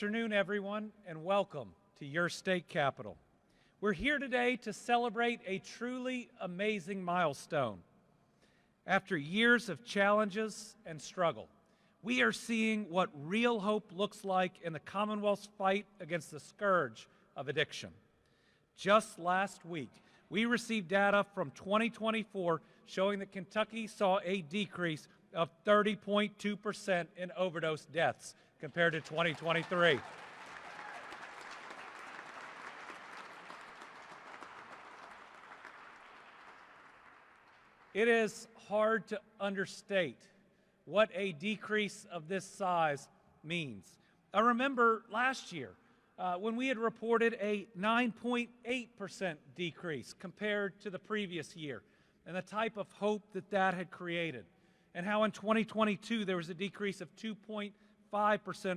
Good afternoon, everyone, and welcome to your state capitol. We're here today to celebrate a truly amazing milestone. After years of challenges and struggle, we are seeing what real hope looks like in the Commonwealth's fight against the scourge of addiction. Just last week, we received data from 2024 showing that Kentucky saw a decrease of 30.2% in overdose deaths compared to 2023. It is hard to understate what a decrease of this size means. I remember last year when we had reported a 9.8% decrease compared to the previous year, and the type of hope that that had created, and how in 2022 there was a decrease of 2.5%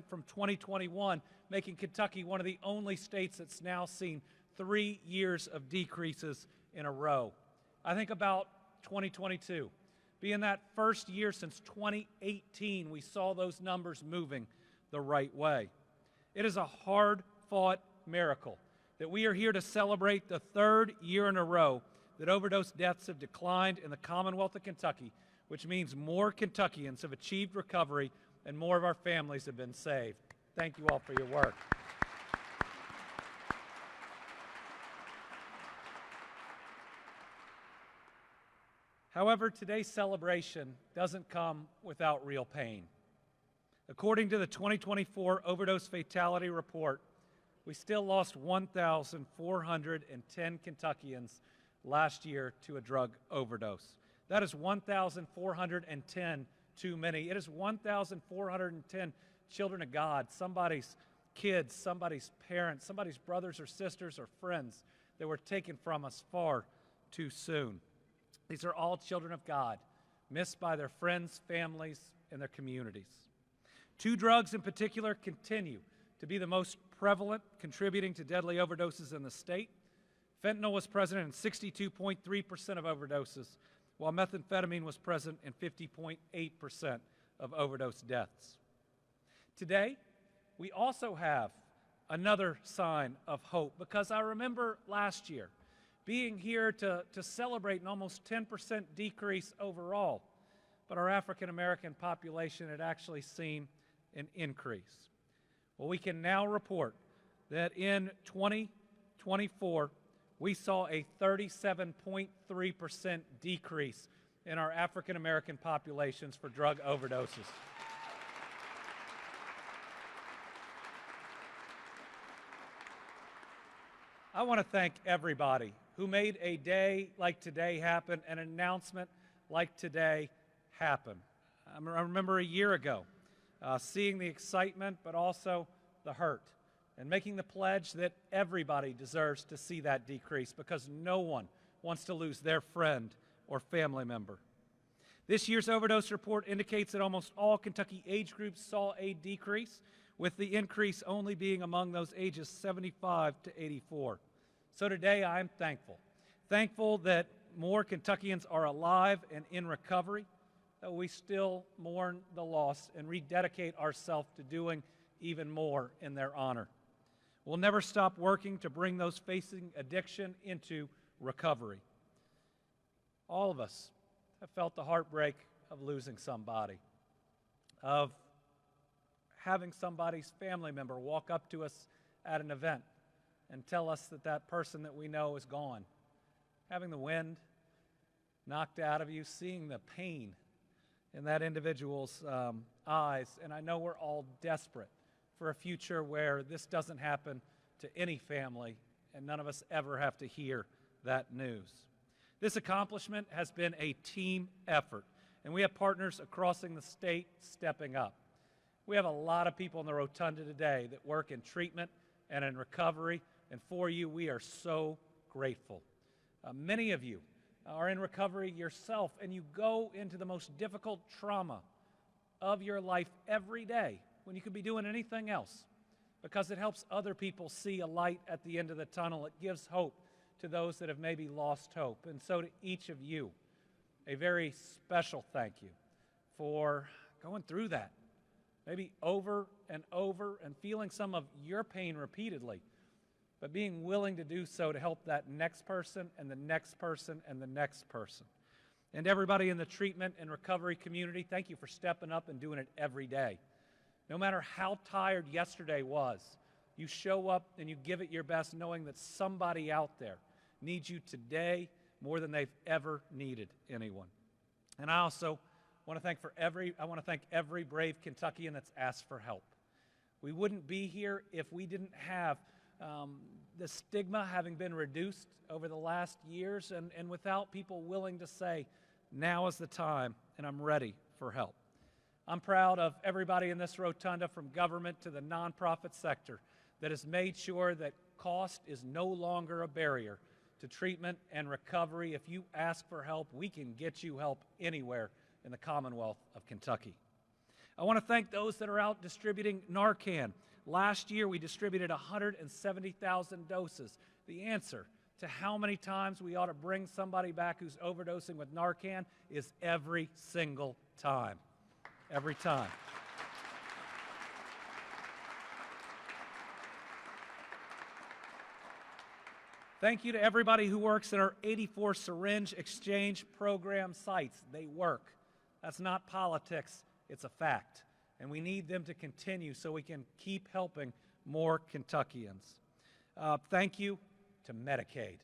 from 2021, making Kentucky one of the only states that's now seen 3 years of decreases in a row. I think about 2022, being that first year since 2018 we saw those numbers moving the right way. It is a hard-fought miracle that we are here to celebrate the third year in a row that overdose deaths have declined in the Commonwealth of Kentucky, which means more Kentuckians have achieved recovery and more of our families have been saved. Thank you all for your work. However, today's celebration doesn't come without real pain. According to the 2024 overdose fatality report, we still lost 1,410 Kentuckians last year to a drug overdose. That is 1,410 too many. It is 1,410 children of God, somebody's kids, somebody's parents, somebody's brothers or sisters or friends that were taken from us far too soon. These are all children of God, missed by their friends, families, and their communities. Two drugs in particular continue to be the most prevalent, contributing to deadly overdoses in the state. Fentanyl was present in 62.3% of overdoses, while methamphetamine was present in 50.8% of overdose deaths. Today, we also have another sign of hope, because I remember last year being here to celebrate an almost 10% decrease overall, but our African American population had actually seen an increase. Well, we can now report that in 2024, we saw a 37.3% decrease in our African American populations for drug overdoses. I want to thank everybody who made a day like today happen, an announcement like today happen. I remember a year ago seeing the excitement, but also the hurt, and making the pledge that everybody deserves to see that decrease, because no one wants to lose their friend or family member. This year's overdose report indicates that almost all Kentucky age groups saw a decrease, with the increase only being among those ages 75 to 84. So today I'm thankful that more Kentuckians are alive and in recovery, that we still mourn the loss and rededicate ourselves to doing even more in their honor. We'll never stop working to bring those facing addiction into recovery. All of us have felt the heartbreak of losing somebody, of having somebody's family member walk up to us at an event and tell us that that person that we know is gone. Having the wind knocked out of you, seeing the pain in that individual's eyes, and I know we're all desperate for a future where this doesn't happen to any family and none of us ever have to hear that news. This accomplishment has been a team effort, and we have partners across the state stepping up. We have a lot of people in the rotunda today that work in treatment and in recovery, and for you, we are so grateful. Many of you are in recovery yourself, and you go into the most difficult trauma of your life every day when you could be doing anything else, because it helps other people see a light at the end of the tunnel. It gives hope to those that have maybe lost hope. And so to each of you, a very special thank you for going through that, maybe over and over, and feeling some of your pain repeatedly, but being willing to do so to help that next person and the next person and the next person. And everybody in the treatment and recovery community, thank you for stepping up and doing it every day. No matter how tired yesterday was, you show up and you give it your best, knowing that somebody out there needs you today more than they've ever needed anyone. And I also want to thank every brave Kentuckian that's asked for help. We wouldn't be here if we didn't have the stigma having been reduced over the last years, and without people willing to say, now is the time and I'm ready for help. I'm proud of everybody in this rotunda, from government to the nonprofit sector, that has made sure that cost is no longer a barrier to treatment and recovery. If you ask for help, we can get you help anywhere in the Commonwealth of Kentucky. I want to thank those that are out distributing Narcan. Last year, we distributed 170,000 doses. The answer to how many times we ought to bring somebody back who's overdosing with Narcan is every single time. Every time. Thank you to everybody who works at our 84 syringe exchange program sites. They work. That's not politics, it's a fact. And we need them to continue so we can keep helping more Kentuckians. Thank you to Medicaid.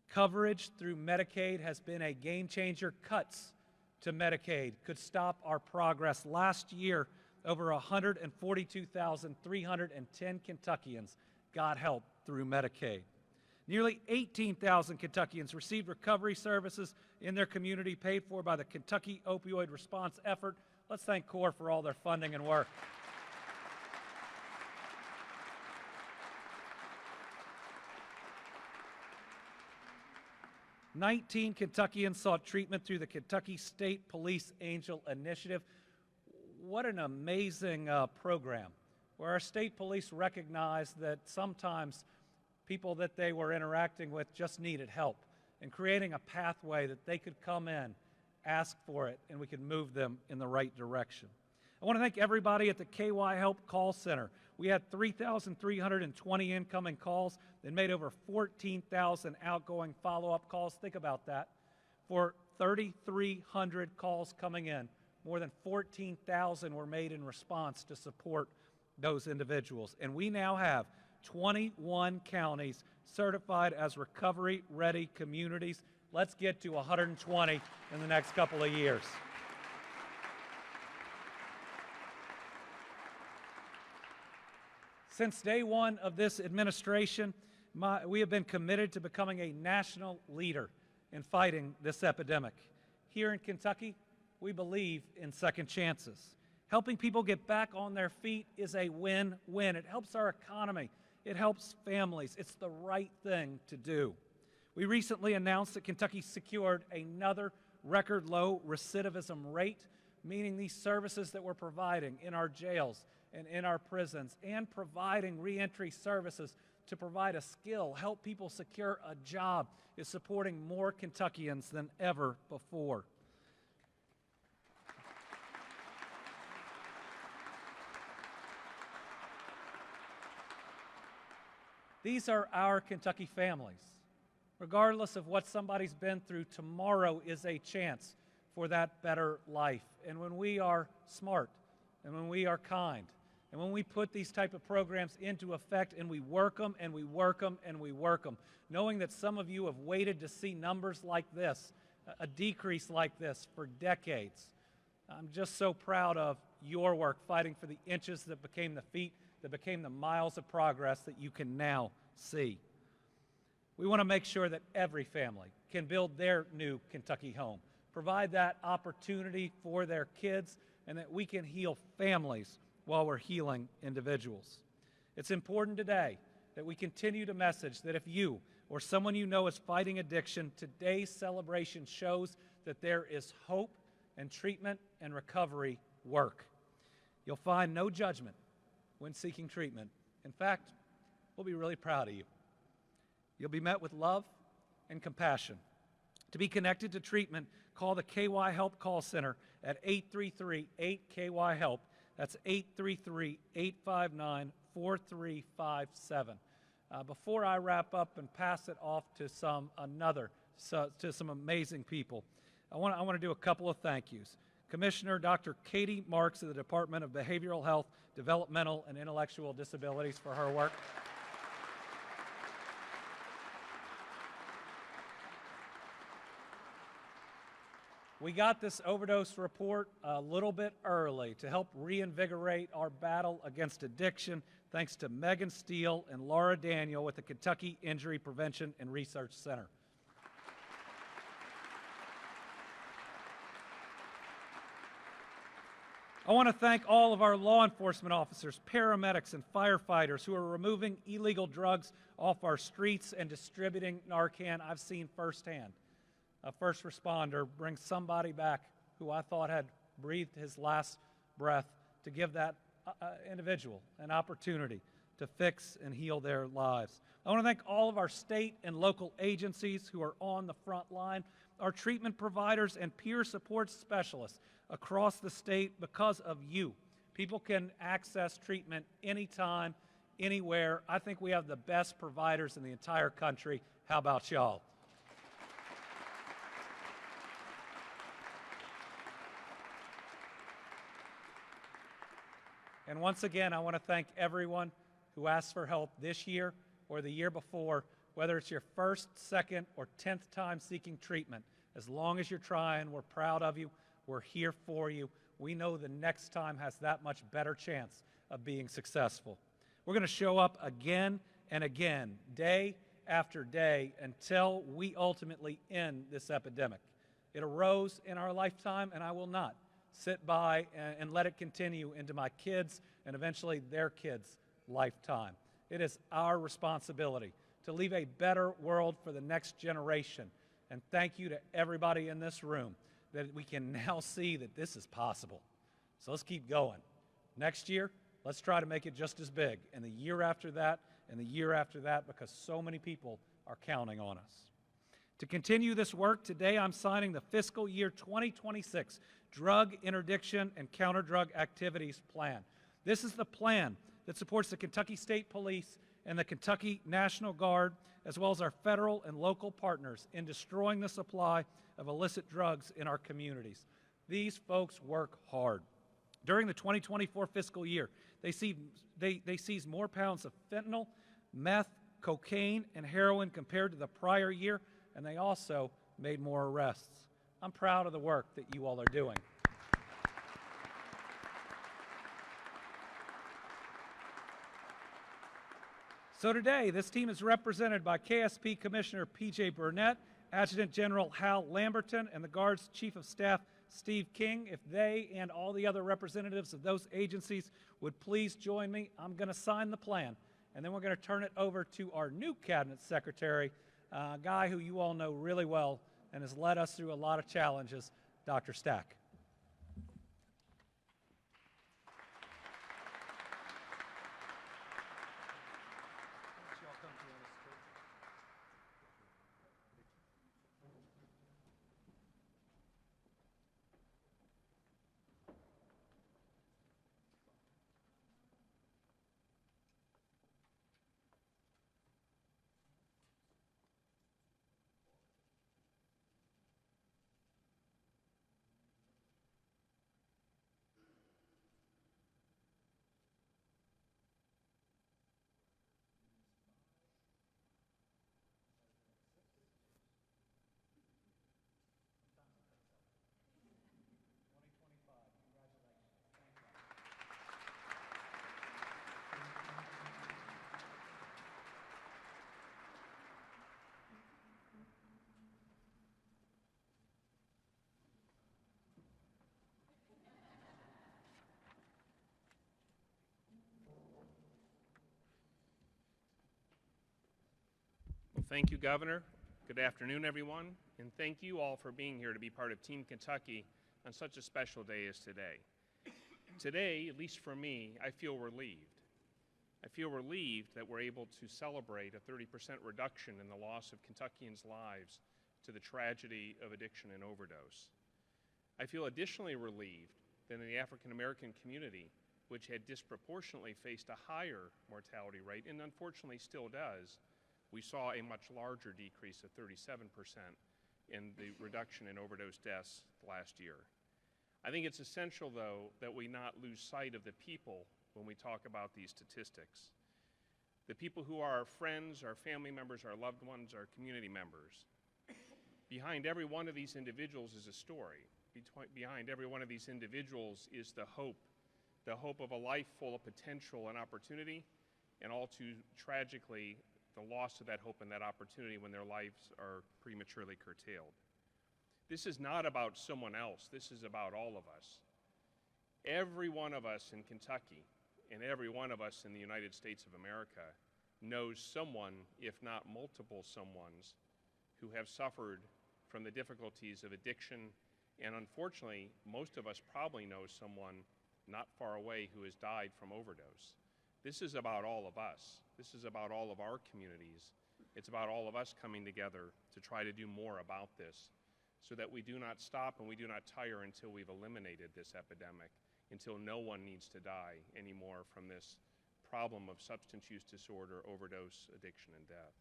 Coverage through Medicaid has been a game changer. Cuts to Medicaid could stop our progress. Last year, over 142,310 Kentuckians got help through Medicaid. Nearly 18,000 Kentuckians received recovery services in their community paid for by the Kentucky Opioid Response Effort. Let's thank CORE for all their funding and work. "19 Kentuckians sought treatment through the Kentucky State Police Angel Initiative." What an amazing program, where our state police recognized that sometimes people that they were interacting with just needed help, and creating a pathway that they could come in, ask for it, and we could move them in the right direction. I want to thank everybody at the KY Help Call Center. We had 3,320 incoming calls and made over 14,000 outgoing follow-up calls. Think about that. For 3,300 calls coming in, more than 14,000 were made in response to support those individuals. And we now have 21 counties certified as recovery-ready communities. Let's get to 120 in the next couple of years. Since day one of this administration, we have been committed to becoming a national leader in fighting this epidemic. Here in Kentucky, we believe in second chances. Helping people get back on their feet is a win-win. It helps our economy. It helps families. It's the right thing to do. We recently announced that Kentucky secured another record low recidivism rate, meaning these services that we're providing in our jails and in our prisons, and providing reentry services to provide a skill, help people secure a job, is supporting more Kentuckians than ever before. These are our Kentucky families. Regardless of what somebody's been through, tomorrow is a chance for that better life. And when we are smart, and when we are kind, and when we put these type of programs into effect and we work them and we work them and we work them, knowing that some of you have waited to see numbers like this, a decrease like this for decades, I'm just so proud of your work fighting for the inches that became the feet, that became the miles of progress that you can now see. We want to make sure that every family can build their new Kentucky home, provide that opportunity for their kids, and that we can heal families while we're healing individuals. It's important today that we continue to message that if you or someone you know is fighting addiction, today's celebration shows that there is hope, and treatment and recovery work. You'll find no judgment when seeking treatment. In fact, we'll be really proud of you. You'll be met with love and compassion. To be connected to treatment, call the KY Help Call Center at 833-8KY-HELP. That's 833-859-4357. Before I wrap up and pass it off to some amazing people, I want to do a couple of thank yous. Commissioner Dr. Katie Marks of the Department of Behavioral Health, Developmental, and Intellectual Disabilities for her work. We got this overdose report a little bit early to help reinvigorate our battle against addiction, thanks to Megan Steele and Laura Daniel with the Kentucky Injury Prevention and Research Center. I want to thank all of our law enforcement officers, paramedics, and firefighters who are removing illegal drugs off our streets and distributing Narcan. I've seen firsthand a first responder bring somebody back who I thought had breathed his last breath to give that individual an opportunity to fix and heal their lives. I want to thank all of our state and local agencies who are on the front line, our treatment providers and peer support specialists across the state. Because of you, people can access treatment anytime, anywhere. I think we have the best providers in the entire country. How about y'all? And once again, I want to thank everyone who asked for help this year or the year before, whether it's your first, second, or 10th time seeking treatment. As long as you're trying, we're proud of you. We're here for you. We know the next time has that much better chance of being successful. We're going to show up again and again, day after day, until we ultimately end this epidemic. It arose in our lifetime, and I will not sit by and let it continue into my kids and eventually their kids' lifetime. It is our responsibility to leave a better world for the next generation. And thank you to everybody in this room that we can now see that this is possible. So let's keep going. Next year, let's try to make it just as big, and the year after that, and the year after that, because so many people are counting on us. To continue this work, today I'm signing the fiscal year 2026 Drug Interdiction and Counter-Drug Activities Plan. This is the plan that supports the Kentucky State Police and the Kentucky National Guard, as well as our federal and local partners in destroying the supply of illicit drugs in our communities. These folks work hard. During the 2024 fiscal year, they seized more pounds of fentanyl, meth, cocaine, and heroin compared to the prior year, and they also made more arrests. I'm proud of the work that you all are doing. So today, this team is represented by KSP Commissioner P.J. Burnett, Adjutant General Hal Lamberton, and the Guard's Chief of Staff, Steve King. If they and all the other representatives of those agencies would please join me, I'm going to sign the plan, and then we're going to turn it over to our new Cabinet Secretary, a guy who you all know really well and has led us through a lot of challenges, Dr. Stack. Thank you, Governor. Good afternoon, everyone, and thank you all for being here to be part of Team Kentucky on such a special day as today. Today, at least for me, I feel relieved. I feel relieved that we're able to celebrate a 30% reduction in the loss of Kentuckians' lives to the tragedy of addiction and overdose. I feel additionally relieved that in the African American community, which had disproportionately faced a higher mortality rate, and unfortunately still does, we saw a much larger decrease of 37% in the reduction in overdose deaths last year. I think it's essential, though, that we not lose sight of the people when we talk about these statistics. The people who are our friends, our family members, our loved ones, our community members. Behind every one of these individuals is a story. Behind every one of these individuals is the hope of a life full of potential and opportunity, and all too tragically, the loss of that hope and that opportunity when their lives are prematurely curtailed. This is not about someone else. This is about all of us. Every one of us in Kentucky and every one of us in the United States of America knows someone, if not multiple someones, who have suffered from the difficulties of addiction, and unfortunately, most of us probably know someone not far away who has died from overdose. This is about all of us. This is about all of our communities. It's about all of us coming together to try to do more about this so that we do not stop and we do not tire until we've eliminated this epidemic, until no one needs to die anymore from this problem of substance use disorder, overdose, addiction, and death.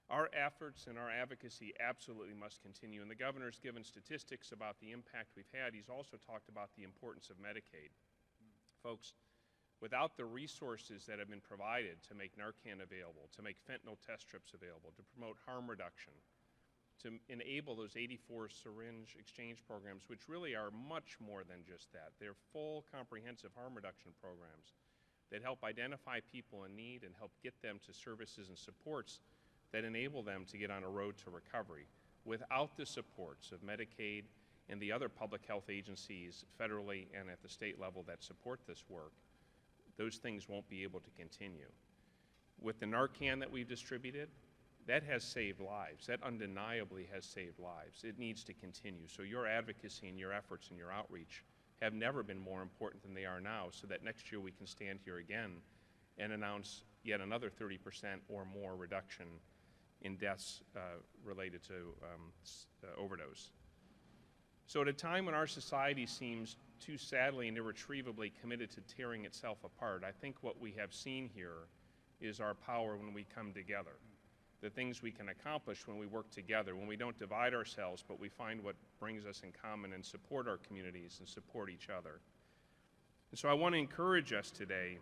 Our efforts and our advocacy absolutely must continue, and the governor's given statistics about the impact we've had. He's also talked about the importance of Medicaid. Folks, without the resources that have been provided to make Narcan available, to make fentanyl test strips available, to promote harm reduction, to enable those 84 syringe exchange programs, which really are much more than just that. They're full, comprehensive harm reduction programs that help identify people in need and help get them to services and supports that enable them to get on a road to recovery. Without the supports of Medicaid and the other public health agencies federally and at the state level that support this work, those things won't be able to continue. With the Narcan that we've distributed, that has saved lives. That undeniably has saved lives. It needs to continue. So your advocacy and your efforts and your outreach have never been more important than they are now, so that next year we can stand here again and announce yet another 30% or more reduction in deaths related to overdose. So at a time when our society seems too sadly and irretrievably committed to tearing itself apart, I think what we have seen here is our power when we come together. The things we can accomplish when we work together, when we don't divide ourselves, but we find what brings us in common and support our communities and support each other. And so I want to encourage us today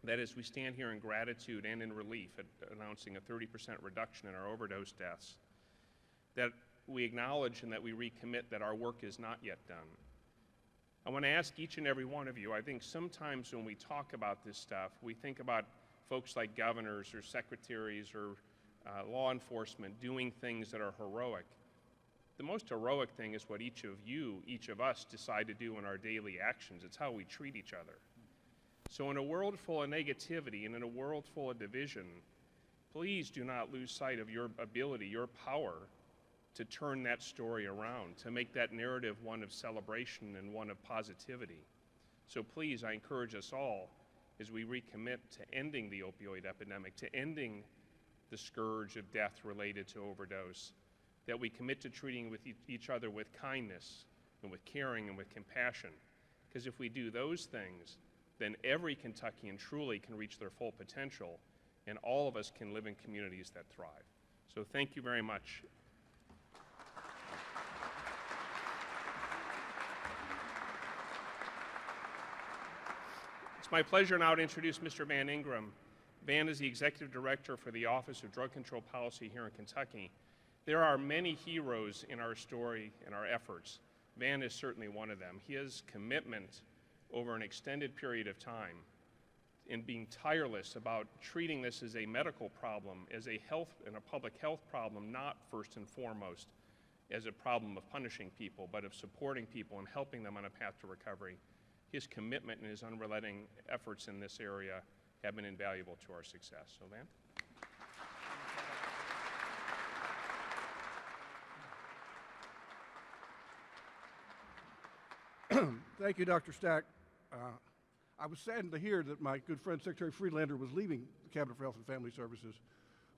that as we stand here in gratitude and in relief at announcing a 30% reduction in our overdose deaths, that we acknowledge and that we recommit that our work is not yet done. I want to ask each and every one of you, I think sometimes when we talk about this stuff, we think about folks like governors or secretaries or law enforcement doing things that are heroic. The most heroic thing is what each of us decide to do in our daily actions. It's how we treat each other. So in a world full of negativity and in a world full of division, please do not lose sight of your ability, your power to turn that story around, to make that narrative one of celebration and one of positivity. So please, I encourage us all as we recommit to ending the opioid epidemic, to ending the scourge of death related to overdose, that we commit to treating with each other with kindness and with caring and with compassion. Because if we do those things, then every Kentuckian truly can reach their full potential, and all of us can live in communities that thrive. So thank you very much. It's my pleasure now to introduce Mr. Van Ingram. Van is the Executive Director for the Office of Drug Control Policy here in Kentucky. There are many heroes in our story and our efforts. Van is certainly one of them. His commitment over an extended period of time in being tireless about treating this as a medical problem, as a health and a public health problem, not first and foremost as a problem of punishing people, but of supporting people and helping them on a path to recovery. His commitment and his unrelenting efforts in this area have been invaluable to our success. So, Van? Thank you, Dr. Stack. I was saddened to hear that my good friend Secretary Friedlander was leaving the Cabinet for Health and Family Services,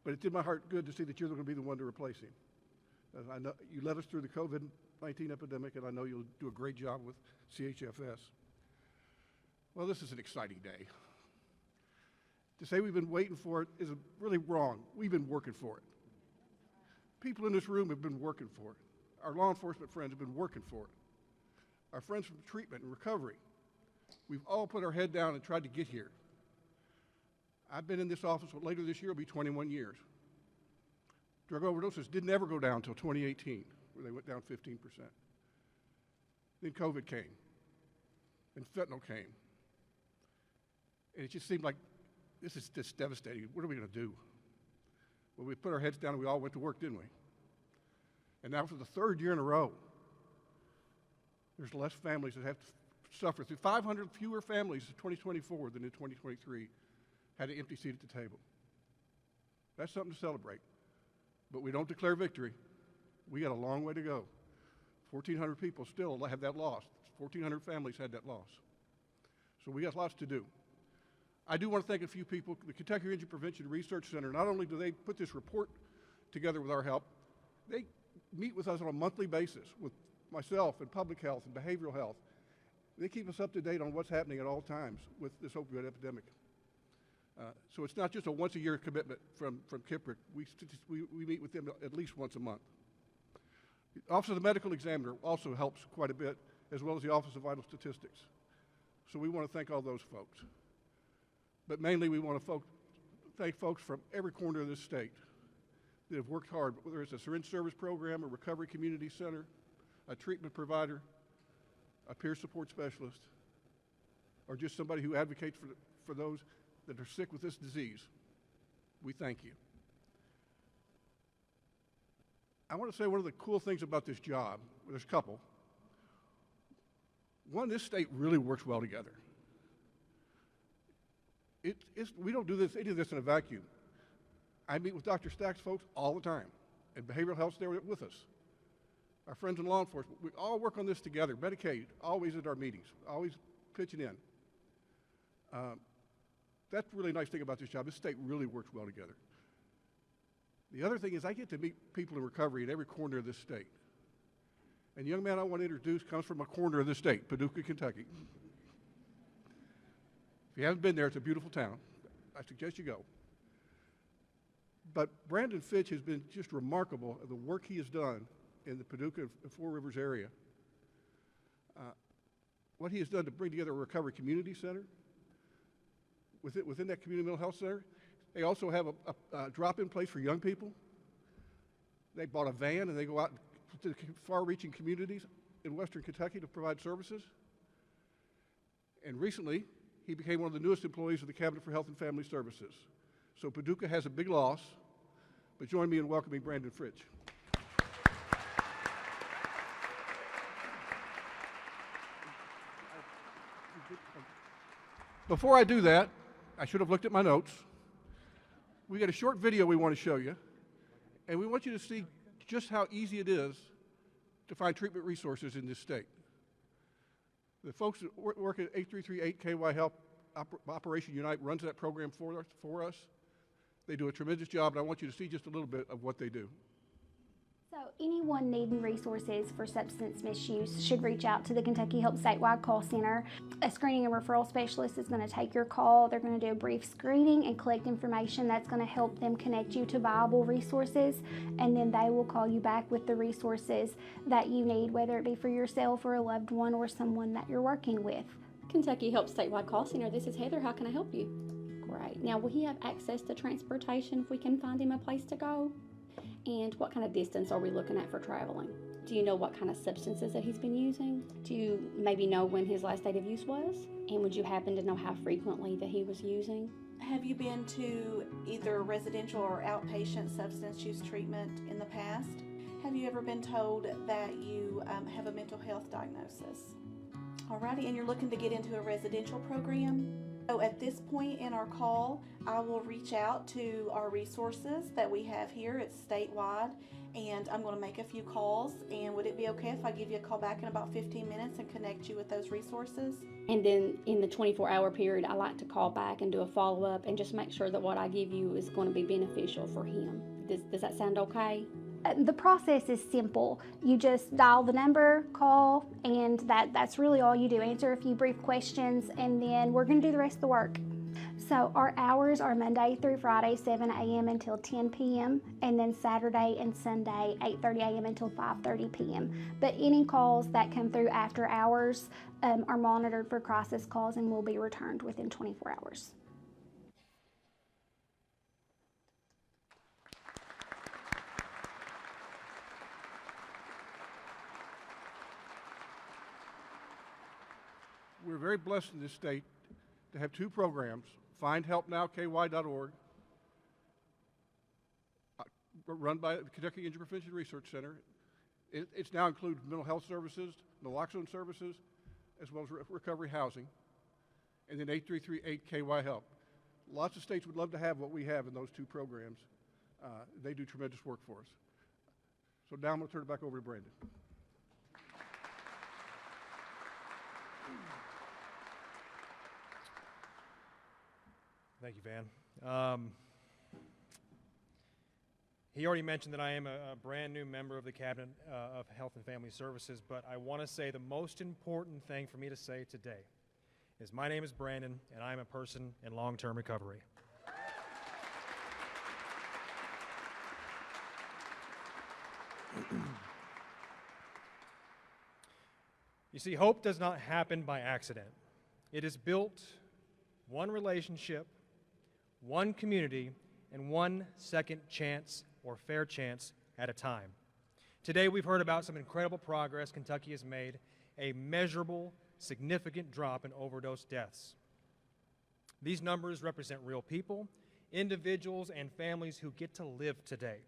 but it did my heart good to see that you're going to be the one to replace him. I know you led us through the COVID COVID-19 epidemic, and I know you'll do a great job with CHFS. Well, this is an exciting day. To say we've been waiting for it is really wrong. We've been working for it. People in this room have been working for it. Our law enforcement friends have been working for it. Our friends from treatment and recovery. We've all put our head down and tried to get here. I've been in this office, later this year will be 21 years. Drug overdoses didn't ever go down until 2018, where they went down 15%. Then COVID came, and fentanyl came. And it just seemed like this is just devastating. What are we going to do? Well, we put our heads down and we all went to work, didn't we? And now for the third year in a row, there's less families that have to suffer through 500 fewer families in 2024 than in 2023 had an empty seat at the table. That's something to celebrate. But we don't declare victory. We got a long way to go. 1,400 people still have that loss. 1,400 families had that loss. So we got lots to do. I do want to thank a few people. The Kentucky Injury Prevention Research Center, not only do they put this report together with our help, they meet with us on a monthly basis with myself and public health and behavioral health. They keep us up to date on what's happening at all times with this opioid epidemic. So it's not just a once-a-year commitment from KIPRIC. We meet with them at least once a month. The Office of the Medical Examiner also helps quite a bit, as well as the Office of Vital Statistics. So we want to thank all those folks. But mainly we want to thank folks from every corner of this state that have worked hard, whether it's a syringe service program, a recovery community center, a treatment provider, a peer support specialist, or just somebody who advocates for those that are sick with this disease. We thank you. I want to say one of the cool things about this job, there's a couple. One, this state really works well together. We don't do any of this in a vacuum. I meet with Dr. Stack's folks all the time, and behavioral health's there with us. Our friends in law enforcement, we all work on this together. Medicaid, always at our meetings, always pitching in. That's the really nice thing about this job. This state really works well together. The other thing is I get to meet people in recovery in every corner of this state. And the young man I want to introduce comes from a corner of this state, Paducah, Kentucky. If you haven't been there, it's a beautiful town. I suggest you go. But Brandon Fitch has been just remarkable at the work he has done in the Paducah and Four Rivers area. What he has done to bring together a recovery community center. Within that community mental health center, they also have a drop-in place for young people. They bought a van and they go out to far-reaching communities in western Kentucky to provide services. And recently, he became one of the newest employees of the Cabinet for Health and Family Services. So Paducah has a big loss, but join me in welcoming Brandon Fitch. Before I do that, I should have looked at my notes. We got a short video we want to show you, and we want you to see just how easy it is to find treatment resources in this state. The folks that work at 8338 KY Help Operation Unite runs that program for us. They do a tremendous job, and I want you to see just a little bit of what they do. So anyone needing resources for substance misuse should reach out to the Kentucky Help Statewide Call Center. A screening and referral specialist is going to take your call. They're going to do a brief screening and collect information that's going to help them connect you to viable resources, and then they will call you back with the resources that you need, whether it be for yourself or a loved one or someone that you're working with. Kentucky Help Statewide Call Center, this is Heather. How can I help you? Great. Now, will he have access to transportation if we can find him a place to go? And what kind of distance are we looking at for traveling? Do you know what kind of substances that he's been using? Do you maybe know when his last date of use was? And would you happen to know how frequently that he was using? Have you been to either residential or outpatient substance use treatment in the past? Have you ever been told that you have a mental health diagnosis? Alrighty, and you're looking to get into a residential program? So at this point in our call, I will reach out to our resources that we have here. It's statewide, and I'm going to make a few calls. And would it be okay if I give you a call back in about 15 minutes and connect you with those resources? And then in the 24-hour period, I like to call back and do a follow-up and just make sure that what I give you is going to be beneficial for him. Does that sound okay? The process is simple. You just dial the number, call, and that's really all you do. Answer a few brief questions, and then we're going to do the rest of the work. So our hours are Monday through Friday, 7 a.m. until 10 p.m., and then Saturday and Sunday, 8:30 a.m. until 5:30 p.m. But any calls that come through after hours are monitored for crisis calls and will be returned within 24 hours. We're very blessed in this state to have two programs, FindHelpNowKY.org, run by the Kentucky Injury Prevention Research Center. It's now includes mental health services, naloxone services, as well as recovery housing, and then 8338-KY-HELP. Lots of states would love to have what we have in those two programs. They do tremendous work for us. So now I'm going to turn it back over to Brandon. Thank you, Van. He already mentioned that I am a brand new member of the Cabinet of Health and Family Services, but I want to say the most important thing for me to say today is my name is Brandon, and I'm a person in long-term recovery. You see, hope does not happen by accident. It is built one relationship, one community, and one second chance or fair chance at a time. Today we've heard about some incredible progress Kentucky has made, a measurable, significant drop in overdose deaths. These numbers represent real people, individuals, and families who get to live today.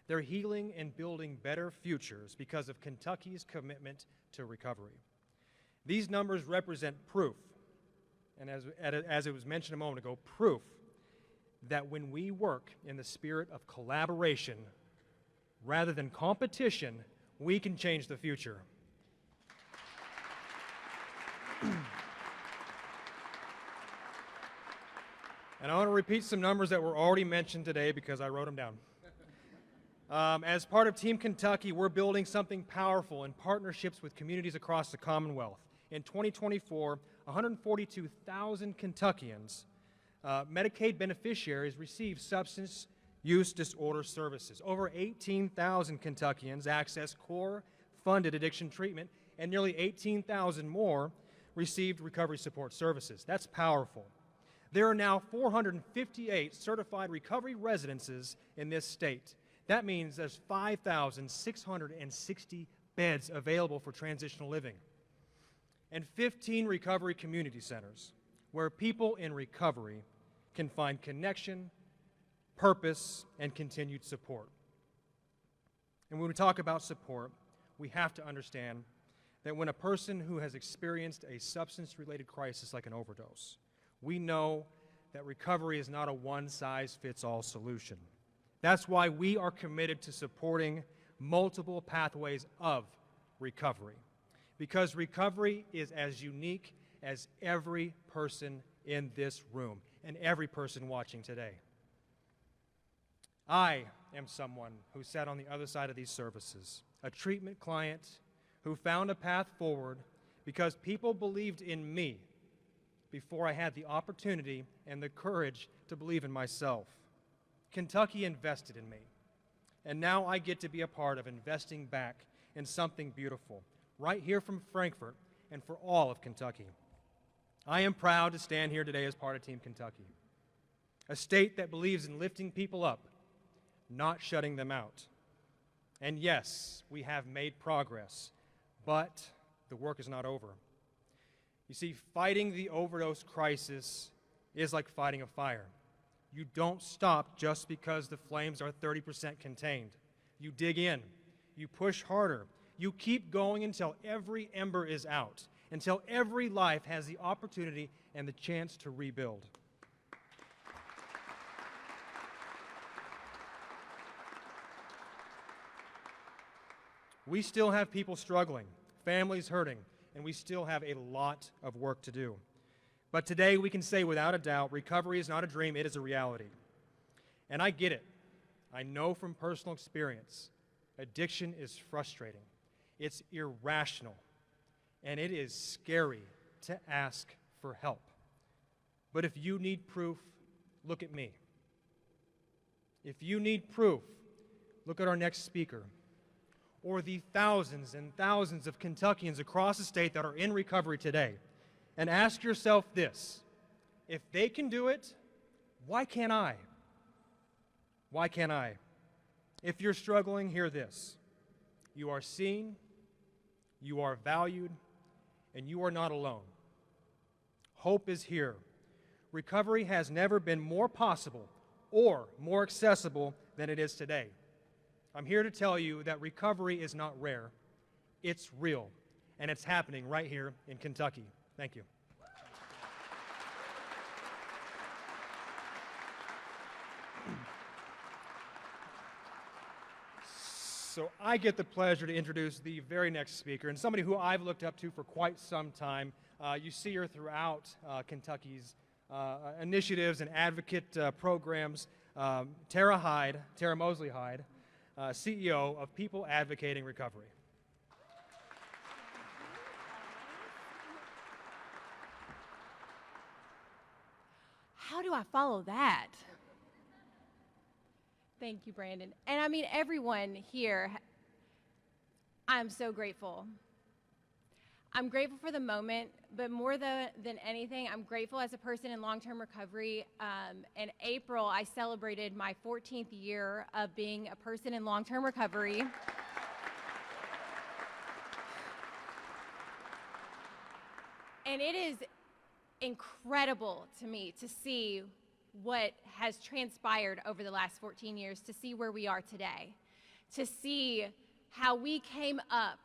They're healing and building better futures because of Kentucky's commitment to recovery. These numbers represent proof, and as it was mentioned a moment ago, proof that when we work in the spirit of collaboration rather than competition, we can change the future. And I want to repeat some numbers that were already mentioned today because I wrote them down. As part of Team Kentucky, we're building something powerful in partnerships with communities across the Commonwealth. In 2024, 142,000 Kentuckians, Medicaid beneficiaries, received substance use disorder services. Over 18,000 Kentuckians access core-funded addiction treatment, and nearly 18,000 more received recovery support services. That's powerful. There are now 458 certified recovery residences in this state. That means there's 5,660 beds available for transitional living, and 15 recovery community centers where people in recovery can find connection, purpose, and continued support. And when we talk about support, we have to understand that when a person who has experienced a substance-related crisis like an overdose, we know that recovery is not a one-size-fits-all solution. That's why we are committed to supporting multiple pathways of recovery, because recovery is as unique as every person in this room and every person watching today. I am someone who sat on the other side of these services, a treatment client who found a path forward because people believed in me before I had the opportunity and the courage to believe in myself. Kentucky invested in me, and now I get to be a part of investing back in something beautiful, right here from Frankfort and for all of Kentucky. I am proud to stand here today as part of Team Kentucky, a state that believes in lifting people up, not shutting them out. And yes, we have made progress, but the work is not over. You see, fighting the overdose crisis is like fighting a fire. You don't stop just because the flames are 30% contained. You dig in, you push harder, you keep going until every ember is out, until every life has the opportunity and the chance to rebuild. We still have people struggling, families hurting, and we still have a lot of work to do. But today we can say without a doubt, recovery is not a dream, it is a reality. And I get it. I know from personal experience Addiction is frustrating, it's irrational, and it is scary to ask for help. But if you need proof, look at me. If you need proof, look at our next speaker, or the thousands and thousands of Kentuckians across the state that are in recovery today, and ask yourself this: if they can do it, why can't I? Why can't I? If you're struggling, hear this: you are seen, you are valued, and you are not alone. Hope is here. Recovery has never been more possible or more accessible than it is today. I'm here to tell you that recovery is not rare, it's real, and it's happening right here in Kentucky. Thank you. So I get the pleasure to introduce the very next speaker, and somebody who I've looked up to for quite some time. You see her throughout Kentucky's initiatives and advocate programs. Tara Mosley Hyde, CEO of People Advocating Recovery. How do I follow that? Thank you, Brandon. And I mean, everyone here, I'm so grateful. I'm grateful for the moment, but more than anything, I'm grateful as a person in long-term recovery. In April, I celebrated my 14th year of being a person in long-term recovery. And it is incredible to me to see what has transpired over the last 14 years, to see where we are today, to see how we came up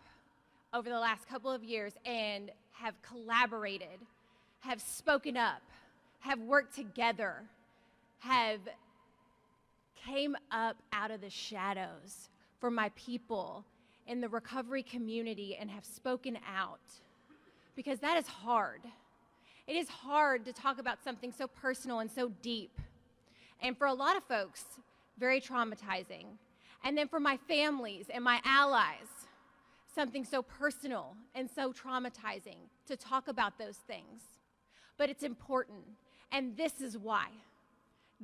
over the last couple of years and have collaborated, have spoken up, have worked together, have came up out of the shadows for my people in the recovery community and have spoken out. Because that is hard. It is hard to talk about something so personal and so deep. And for a lot of folks, very traumatizing. And then for my families and my allies, something so personal and so traumatizing to talk about those things. But it's important. And this is why.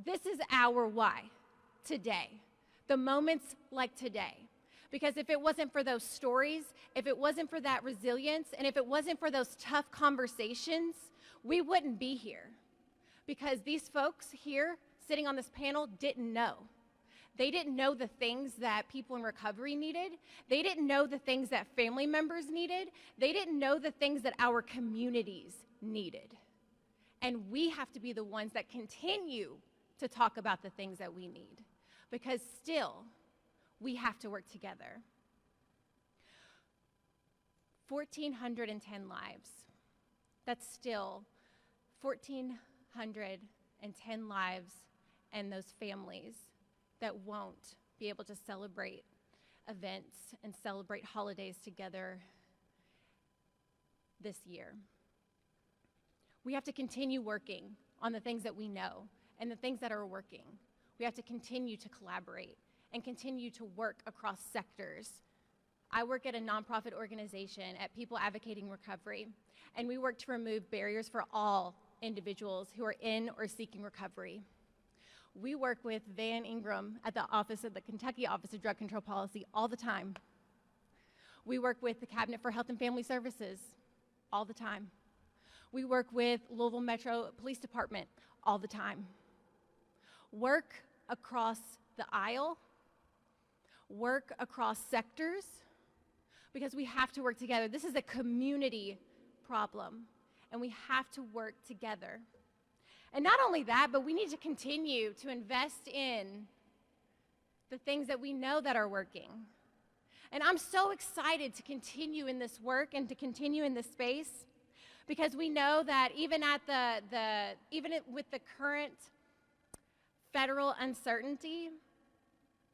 This is our why today. The moments like today. Because if it wasn't for those stories, if it wasn't for that resilience, and if it wasn't for those tough conversations, we wouldn't be here. Because these folks here sitting on this panel didn't know. They didn't know the things that people in recovery needed. They didn't know the things that family members needed. They didn't know the things that our communities needed. And we have to be the ones that continue to talk about the things that we need. Because still, we have to work together. 1,410 lives. That's still 1,410 lives and those families that won't be able to celebrate events and celebrate holidays together this year. We have to continue working on the things that we know and the things that are working. We have to continue to collaborate and continue to work across sectors. I work at a nonprofit organization at People Advocating Recovery, and we work to remove barriers for all individuals who are in or seeking recovery. We work with Van Ingram at the Kentucky Office of Drug Control Policy all the time. We work with the Cabinet for Health and Family Services all the time. We work with Louisville Metro Police Department all the time. Work across the aisle, work across sectors, because we have to work together. This is a community problem, and we have to work together. And not only that, but we need to continue to invest in the things that we know that are working. And I'm so excited to continue in this work and to continue in this space, because we know that even with the current federal uncertainty,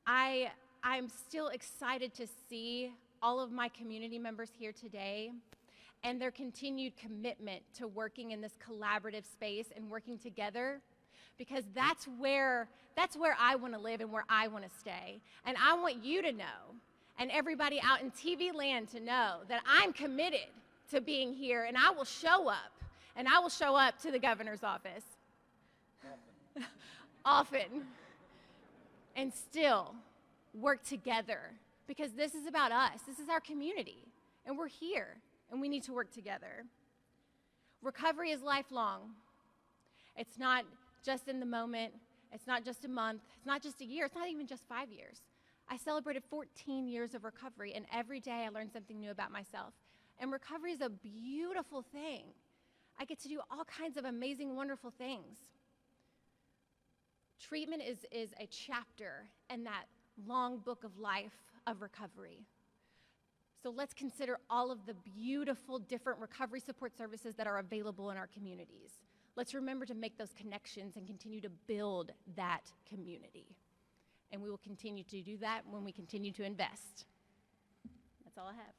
I'm still excited to see all of my community members here today and their continued commitment to working in this collaborative space and working together, because that's where I want to live and where I want to stay. And I want you to know, and everybody out in TV land to know that I'm committed to being here, and I will show up, and I will show up to the governor's office often, and still work together, because this is about us. This is our community, and we're here, and we need to work together. Recovery is lifelong. It's not just in the moment. It's not just a month. It's not just a year. It's not even just 5 years. I celebrated 14 years of recovery, and every day I learned something new about myself. And recovery is a beautiful thing. I get to do all kinds of amazing, wonderful things. Treatment is a chapter in that long book of life of recovery. So let's consider all of the beautiful different recovery support services that are available in our communities. Let's remember to make those connections and continue to build that community. And we will continue to do that when we continue to invest. That's all I have.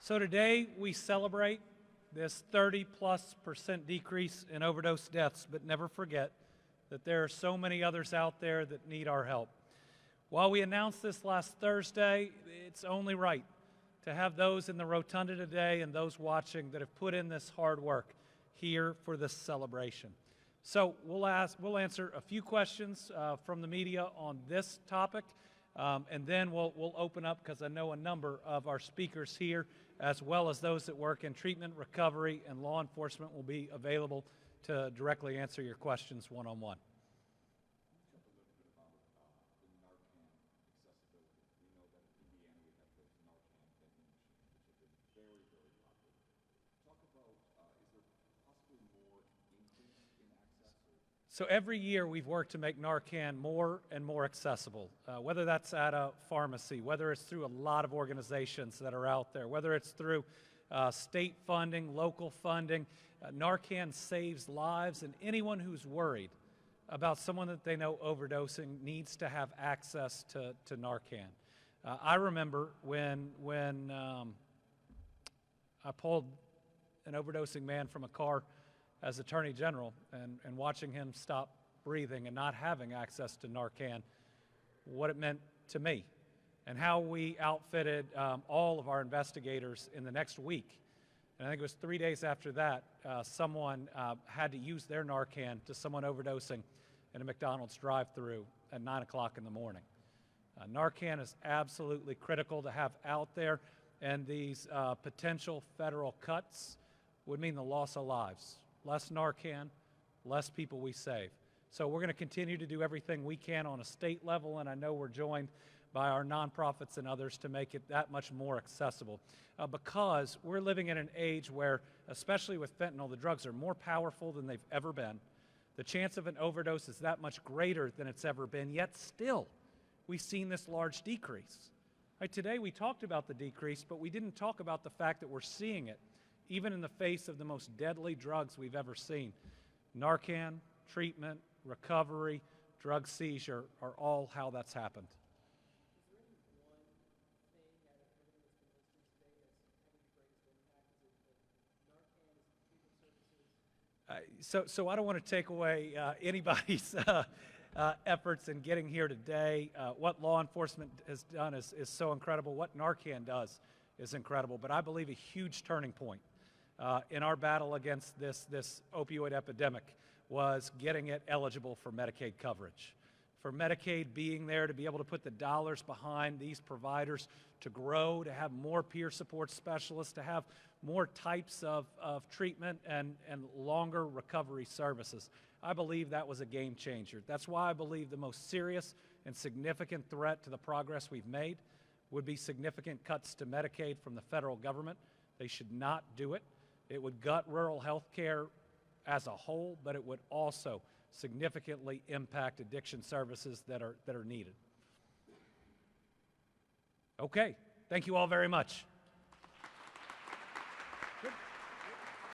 So today we celebrate this 30+% decrease in overdose deaths, but never forget that there are so many others out there that need our help. While we announced this last Thursday, it's only right to have those in the rotunda today and those watching that have put in this hard work here for this celebration. So we'll answer a few questions from the media on this topic, and then we'll open up, because I know a number of our speakers here, as well as those that work in treatment, recovery, and law enforcement, will be available to directly answer your questions one-on-one. So every year we've worked to make Narcan more and more accessible, whether that's at a pharmacy, whether it's through a lot of organizations that are out there, whether it's through state funding, local funding. Narcan saves lives, and anyone who's worried about someone that they know overdosing needs to have access to Narcan. I remember when I pulled an overdosing man from a car as Attorney General, and watching him stop breathing and not having access to Narcan, what it meant to me, and how we outfitted all of our investigators in the next week. And I think it was 3 days after that, someone had to use their Narcan to someone overdosing in a McDonald's drive-thru at 9 o'clock in the morning. Narcan is absolutely critical to have out there, and these potential federal cuts would mean the loss of lives. Less Narcan, less people we save. So we're going to continue to do everything we can on a state level, and I know we're joined by our nonprofits and others to make it that much more accessible. Because we're living in an age where, especially with fentanyl, the drugs are more powerful than they've ever been. The chance of an overdose is that much greater than it's ever been, yet still we've seen this large decrease. Right, today we talked about the decrease, but we didn't talk about the fact that we're seeing it even in the face of the most deadly drugs we've ever seen. Narcan, treatment, recovery, drug seizure are all how that's happened. So I don't want to take away anybody's efforts in getting here today. What law enforcement has done is so incredible. What Narcan does is incredible. But I believe a huge turning point in our battle against this opioid epidemic was getting it eligible for Medicaid coverage. For Medicaid being there to be able to put the dollars behind these providers to grow, to have more peer support specialists, to have more types of treatment and longer recovery services. I believe that was a game changer. That's why I believe the most serious and significant threat to the progress we've made would be significant cuts to Medicaid from the federal government. They should not do it. It would gut rural health care as a whole, but it would also significantly impact addiction services that are needed. Okay, thank you all very much.